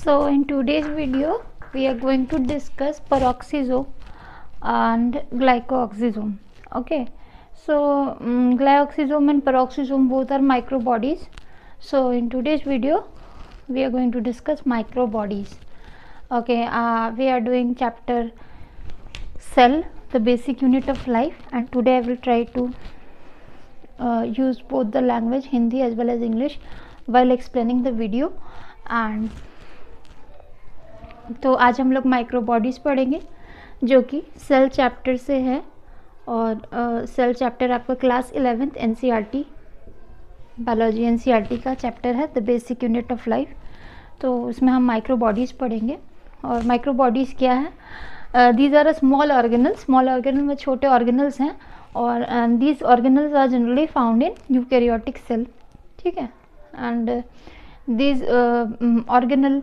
So in today's video we are going to discuss peroxisome and glycoxysome. Okay, so glyoxysome and peroxisome both are microbodies. So in today's video we are going to discuss microbodies. Okay, we are doing chapter cell, the basic unit of life, and today I will try to use both the language Hindi as well as English while explaining the video. And तो आज हम लोग microbodies पढ़ेंगे जो कि cell chapter से है, और सेल चैप्टर आपका class 11th NCERT biology NCERT का चैप्टर है, the basic unit of life. तो उसमें हम माइक्रोबॉडीज़ पढ़ेंगे। और माइक्रोबॉडीज़ क्या है? These are a small organelle में छोटे ऑर्गेनल्स हैं, और these organelles are generally found in eukaryotic cell. ठीक है, and these organelle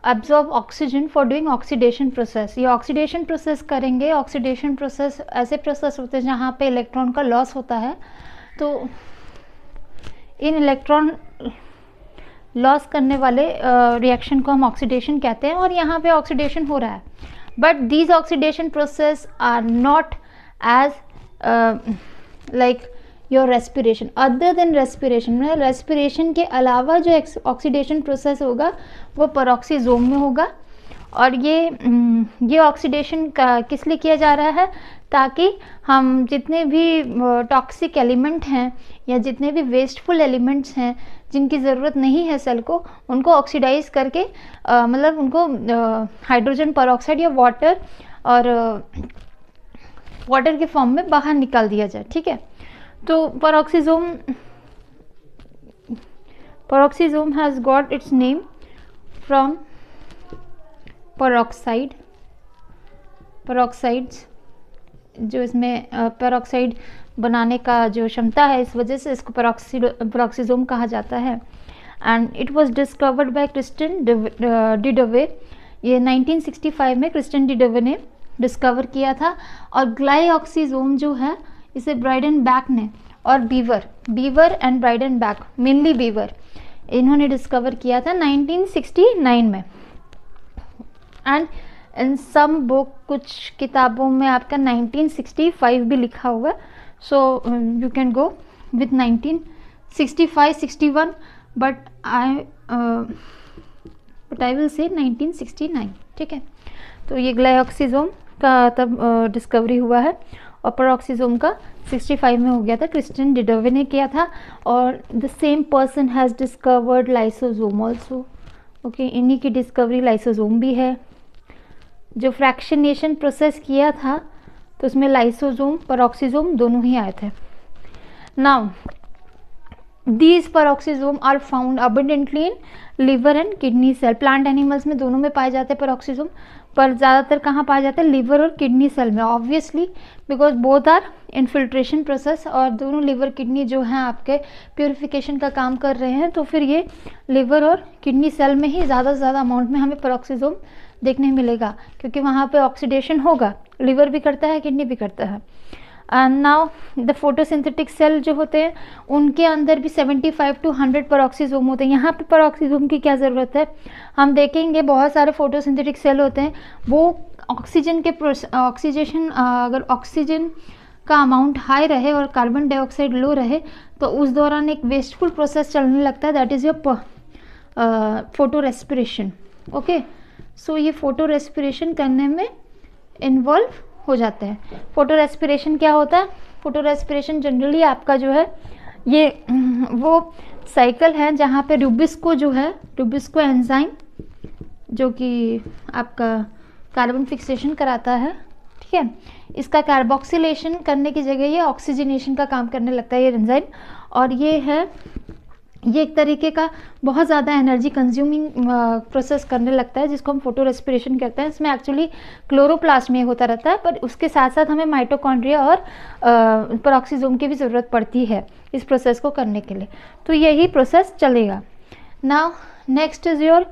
absorb oxygen for doing oxidation process. ये ऑक्सीडेशन प्रोसेस करेंगे। ऑक्सीडेशन प्रोसेस ऐसे प्रोसेस होते हैं जहाँ पे इलेक्ट्रॉन का लॉस होता है। तो इन इलेक्ट्रॉन लॉस करने वाले रिएक्शन को हम ऑक्सीडेशन कहते हैं, और यहाँ पे ऑक्सीडेशन हो रहा है। But these oxidation process are not as like your respiration, other than respiration. में रेस्पिरेशन के अलावा जो ऑक्सीडेशन प्रोसेस होगा वो पेरोक्सिसोम में होगा। और ये ऑक्सीडेशन किस लिए किया जा रहा है? ताकि हम जितने भी टॉक्सिक एलिमेंट हैं या जितने भी वेस्टफुल एलिमेंट्स हैं जिनकी ज़रूरत नहीं है सेल को, उनको ऑक्सीडाइज करके मतलब उनको हाइड्रोजन परऑक्साइड या वाटर के फॉर्म में बाहर निकाल दिया जाए। ठीक है, तो peroxisome has got its name from peroxides, जो इसमें पेरोक्साइड बनाने का जो क्षमता है, इस वजह से इसको पेरोक्सिसोम कहा जाता है। And it was discovered by Christian D डवे। ये 1965 में क्रिस्टियन डी डवे ने डिस्कवर किया था। और ग्लाइऑक्सिसोम जो है इसे ब्राइडेनबैक ने, और बीवर एंड ब्राइडेनबैक, मेनली बीवर, इन्होंने डिस्कवर किया था 1969 में। एंड इन सम बुक, कुछ किताबों में आपका 1965 भी लिखा हुआ है। So you can go with 1965, 61, but I will say 1969। ठीक है, तो ये ग्लाइऑक्सिसोम का तब डिस्कवरी हुआ है, और पेरोक्सिसोम का 65 में हो गया था, क्रिस्टियन डी डवे ने किया था। और the same person has discovered lysosome also. Okay, इन्हीं की डिस्कवरी लाइसोसोम भी है। जो फ्रैक्शनेशन प्रोसेस किया था तो उसमें लाइसोसोम पेरोक्सिसोम दोनों ही आए थे। Now these peroxisome are found abundantly in liver and kidney cell. Plant animals में दोनों में पाए जाते हैं पेरोक्सिसोम, पर ज़्यादातर कहाँ पाए जाते हैं? लिवर और किडनी सेल में। Obviously because both are infiltration process, और दोनों लिवर किडनी जो हैं आपके प्योरिफिकेशन का काम कर रहे हैं। तो फिर ये लिवर और किडनी सेल में ही ज़्यादा से ज़्यादा अमाउंट में हमें पेरोक्सिसोम देखने मिलेगा, क्योंकि वहाँ पे ऑक्सीडेशन होगा। लिवर भी करता है, किडनी भी करता है। And now the photosynthetic cell जो होते हैं उनके अंदर भी 75 to 100 पेरोक्सिसोम होते हैं। यहाँ पे पेरोक्सिसोम की क्या ज़रूरत है? हम देखेंगे बहुत सारे फोटोसिंथेटिक सेल होते हैं, वो अगर ऑक्सीजन का अमाउंट हाई रहे और कार्बन डाइऑक्साइड लो रहे तो उस दौरान एक वेस्टफुल प्रोसेस चलने लगता है, that is your photorespiration. Okay, so ये फोटो रेस्पिरेशन करने में इन्वॉल्व हो जाते हैं। फोटो रेस्पिरेशन क्या होता है? फोटो रेस्पिरेशन जनरली आपका जो है ये वो साइकिल है जहाँ पे रुबिस्को एंजाइम जो कि आपका कार्बन फिक्सेशन कराता है, ठीक है, इसका कार्बोक्सिलेशन करने की जगह ये ऑक्सीजनेशन का काम करने लगता है ये एंजाइम। और ये एक तरीके का बहुत ज़्यादा एनर्जी कंज्यूमिंग प्रोसेस करने लगता है, जिसको हम फोटो रेस्पिरेशन कहते हैं। इसमें एक्चुअली क्लोरोप्लास्ट में होता रहता है, पर उसके साथ साथ हमें माइटोकॉन्ड्रिया और पेरोक्सिसोम की भी ज़रूरत पड़ती है इस प्रोसेस को करने के लिए। तो यही प्रोसेस चलेगा। Now next is your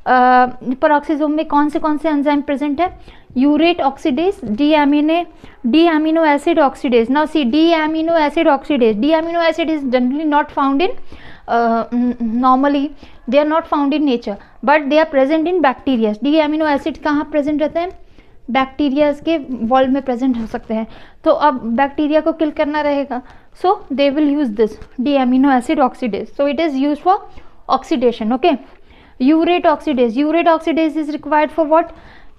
peroxisome में कौन से एंजाइम प्रेजेंट है? urate oxidase, D-amino acid oxidase. Now see, D-amino acid oxidase, D-amino acid is generally not found in normally they are not found in nature, but they are present in bacteria. D-amino acid कहाँ present रहते हैं? Bacterias के wall में present हो सकते हैं. तो अब बैक्टीरिया को किल करना रहेगा, so they will use this D amino acid oxidase. So it is use for oxidation. Okay, urate oxidase, urate oxidase is required for what?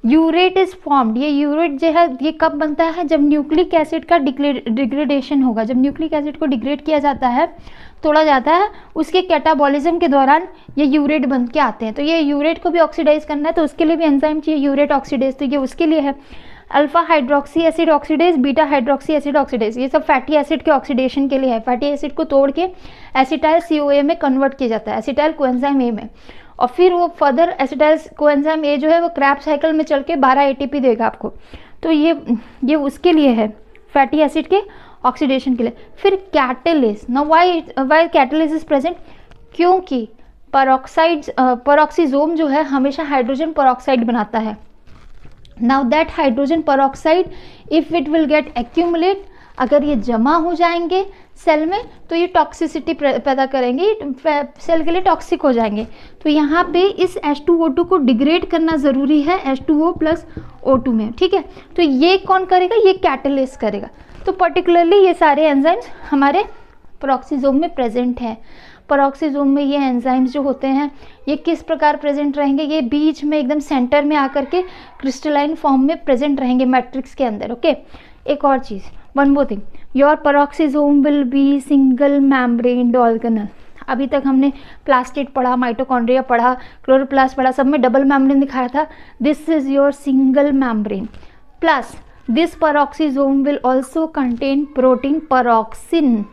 Urate is formed. ये यूरेट जो है ये कब बनता है? जब न्यूक्लिक एसिड का डिग्रेडेशन होगा. जब न्यूक्लिक एसिड को डिग्रेड किया जाता है, तोड़ा जाता है, उसके कैटाबॉलिज्म के दौरान ये यूरेट बन के आते हैं. तो ये यूरेट को भी ऑक्सीडाइज करना है, तो उसके लिए भी एंजाइम चाहिए, यूरेट ऑक्सीडेज. तो ये उसके लिए है. Alpha hydroxy acid oxidase, beta hydroxy acid oxidase, ये सब फैटी एसिड के ऑक्सीडेशन के लिए है. फैटी एसिड को तोड़ के एसिटाइल CoA में कन्वर्ट किया जाता है, एसिटाइल कोएंजाइम ए में, और फिर वो फर्दर एसिटाइल कोएंजाइम ए जो है वो क्रैब साइकिल में चल के 12 ATP देगा आपको. तो ये उसके लिए है, फैटी एसिड के ऑक्सीडेशन के लिए. फिर catalyst. Now why catalyst is present? क्योंकि पेरोक्सीसोम जो है हमेशा हाइड्रोजन पेरोक्साइड बनाता है. Now that hydrogen peroxide if it will get accumulate, अगर ये जमा हो जाएंगे सेल में तो ये टॉक्सिसिटी पैदा करेंगे, सेल के लिए टॉक्सिक हो जाएंगे. तो यहाँ पे इस H2O2 को डिग्रेड करना ज़रूरी है H2O + O2 में. ठीक है, तो ये कौन करेगा? ये कैटलिस्ट करेगा. तो पर्टिकुलरली ये सारे एंजाइम्स हमारे पेरोक्सीसोम में प्रेजेंट हैं. पेरोक्सीसोम में ये एंजाइम्स जो होते हैं ये किस प्रकार प्रेजेंट रहेंगे? ये बीच में एकदम सेंटर में आकर के क्रिस्टलाइन फॉर्म में प्रेजेंट रहेंगे मैट्रिक्स के अंदर. ओके, एक और चीज़, one more thing, your peroxisome will be single membraned organelle. अभी तक हमने प्लास्टिड पढ़ा, माइटोकॉन्ड्रिया पढ़ा, क्लोरोप्लास्ट पढ़ा, सब में डबल मेम्ब्रेन दिखाया था. This is your single membrane. Plus this peroxisome will also contain protein peroxin.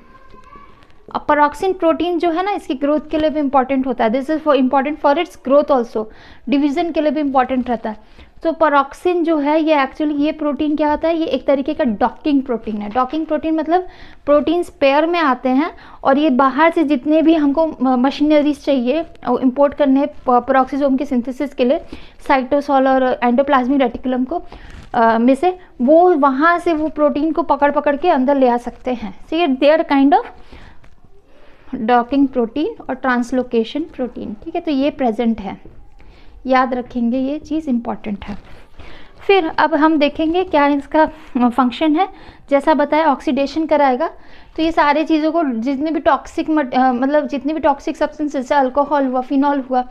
अब पेरोक्सिन प्रोटीन जो है ना, इसकी ग्रोथ के लिए भी इंपॉर्टेंट होता है. This is for important for its growth also, division के लिए भी इंपॉर्टेंट रहता है. तो पेरोक्सिन जो है ये एक्चुअली ये प्रोटीन क्या होता है? ये एक तरीके का डॉकिंग प्रोटीन है. डॉकिंग प्रोटीन मतलब प्रोटीन्स पेयर में आते हैं और ये बाहर से जितने भी हमको मशीनरीज चाहिए इंपोर्ट करने पेरोक्सीसोम के सिंथेसिस के लिए, साइटोसोल और एंडोप्लाज्मिक रेटिकुलम को में से, वो वहाँ से वो प्रोटीन को पकड़ के अंदर ले आ सकते हैं. सो ये they are kind of docking protein और ट्रांसलोकेशन प्रोटीन. ठीक है, तो ये प्रेजेंट है, याद रखेंगे, ये चीज़ इम्पॉर्टेंट है. फिर अब हम देखेंगे क्या इसका फंक्शन है. जैसा बताया ऑक्सीडेशन कराएगा, तो ये सारे चीज़ों को जितने भी टॉक्सिक मतलब जितने भी टॉक्सिक सब्सटेंस, जैसे अल्कोहल हुआ, फिनॉल हुआ,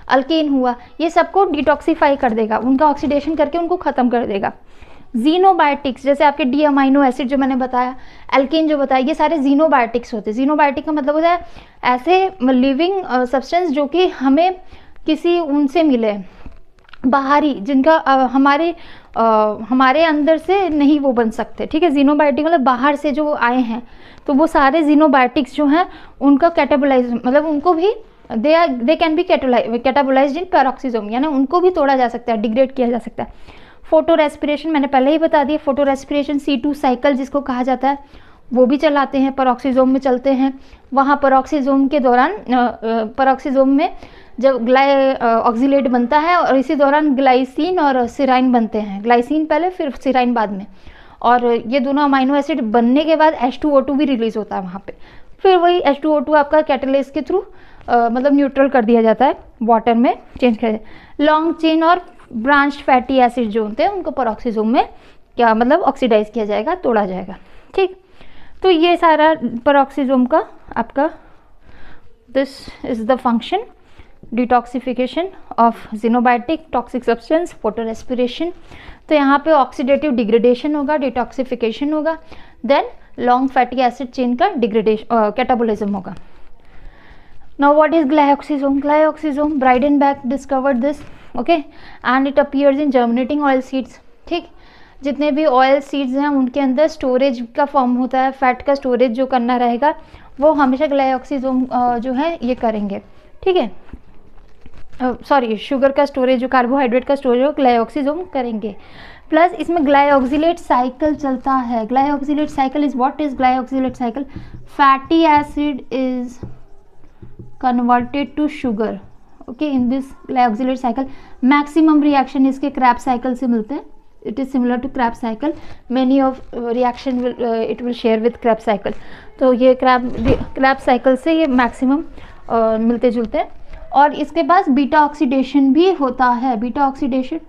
अल्केन हुआ, ये सबको डिटॉक्सीफाई कर देगा, उनका ऑक्सीडेशन करके उनको ख़त्म कर देगा. जीनोबायोटिक्स, जैसे आपके डी अमाइनो एसिड जो मैंने बताया, एल्केन जो बताया, ये सारे जीनोबायोटिक्स होते हैं. जीनोबायोटिक का मतलब होता है ऐसे लिविंग सब्सटेंस जो कि हमें किसी उनसे मिले, बाहरी, जिनका हमारे अंदर से नहीं वो बन सकते. ठीक है, जीनोबायोटिक मतलब बाहर से जो आए हैं, तो वो सारे जीनोबायोटिक्स जो हैं उनका कैटाबोलाइज, मतलब उनको भी they can be कैटाबोलाइज्ड in peroxisome, यानी उनको भी तोड़ा जा सकता है, डिग्रेड किया जा सकता है. फोटो रेस्पिरेशन मैंने पहले ही बता दिया. फोटो रेस्पिरेशन C2 साइकिल जिसको कहा जाता है, वो भी चलाते हैं, पेरोक्सीसोम में चलते हैं. वहाँ पेरोक्सीसोम के दौरान पेरोक्सीसोम में जब ऑक्सीलेट बनता है और इसी दौरान ग्लाइसिन और सिराइन बनते हैं. ग्लाइसिन पहले, फिर सिराइन बाद में, और ये दोनों अमाइनो एसिड बनने के बाद H2O2 भी रिलीज होता है वहाँ पे. फिर वही H2O2 आपका कैटलिस्ट के थ्रू मतलब न्यूट्रल कर दिया जाता है, वाटर में चेंज कर. लॉन्ग चेन और ब्रांच्ड फैटी एसिड जो होते हैं उनको पेरोक्सीसोम में क्या मतलब ऑक्सीडाइज किया जाएगा, तोड़ा जाएगा. ठीक, तो ये सारा पेरोक्सीसोम का आपका this is the function. Detoxification of xenobiotic, toxic substance, photo respiration. तो यहाँ पे ऑक्सीडेटिव डिग्रेडेशन होगा, डिटॉक्सिफिकेशन होगा, then long fatty acid chain का डिग्रेडेशन कैटाबोलिज्म होगा. Now what is glyoxysome? Glyoxysome, Breidenbach discovered this, okay, and it appears in germinating oil seeds. ठीक, जितने भी ऑयल सीड्स हैं उनके अंदर स्टोरेज का फॉर्म होता है, फैट का स्टोरेज जो करना रहेगा वो हमेशा ग्लायोक्सिसोम जो है ये करेंगे. ठीक है, सॉरी, शुगर का स्टोरेज, जो कार्बोहाइड्रेट का स्टोरेज हो, ग्लायोक्सिसोम करेंगे. प्लस इसमें ग्लायोक्सिलेट साइकिल चलता है. Glyoxylate cycle is what is glyoxylate cycle? Fatty acid is converted to sugar, okay, in this glyoxylate cycle. Maximum reaction इसके क्रैब साइकिल से मिलते हैं. it is similar to Krebs cycle. Many of reaction will it will share with Krebs cycle. तो ये Krebs cycle से ये maximum मिलते जुलते हैं। और इसके पास बीटा ऑक्सीडेशन भी होता है। बीटा ऑक्सीडेशन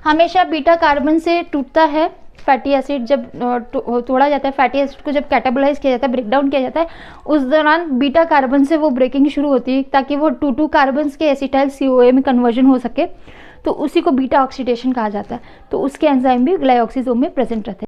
हमेशा बीटा कार्बन से टूटता है। फैटी एसिड जब तोड़ा जाता है, फैटी एसिड को जब कैटाबोलाइज किया जाता है, ब्रेक डाउन किया जाता है, उस दौरान बीटा कार्बन से वो ब्रेकिंग शुरू होती है ताकि वो 2 कार्बन्स के एसिटाइल COA में कन्वर्जन हो सके। तो उसी को बीटा ऑक्सीडेशन कहा जाता है। तो उसके एंजाइम भी ग्लाइऑक्सिजोम में प्रेजेंट रहते हैं।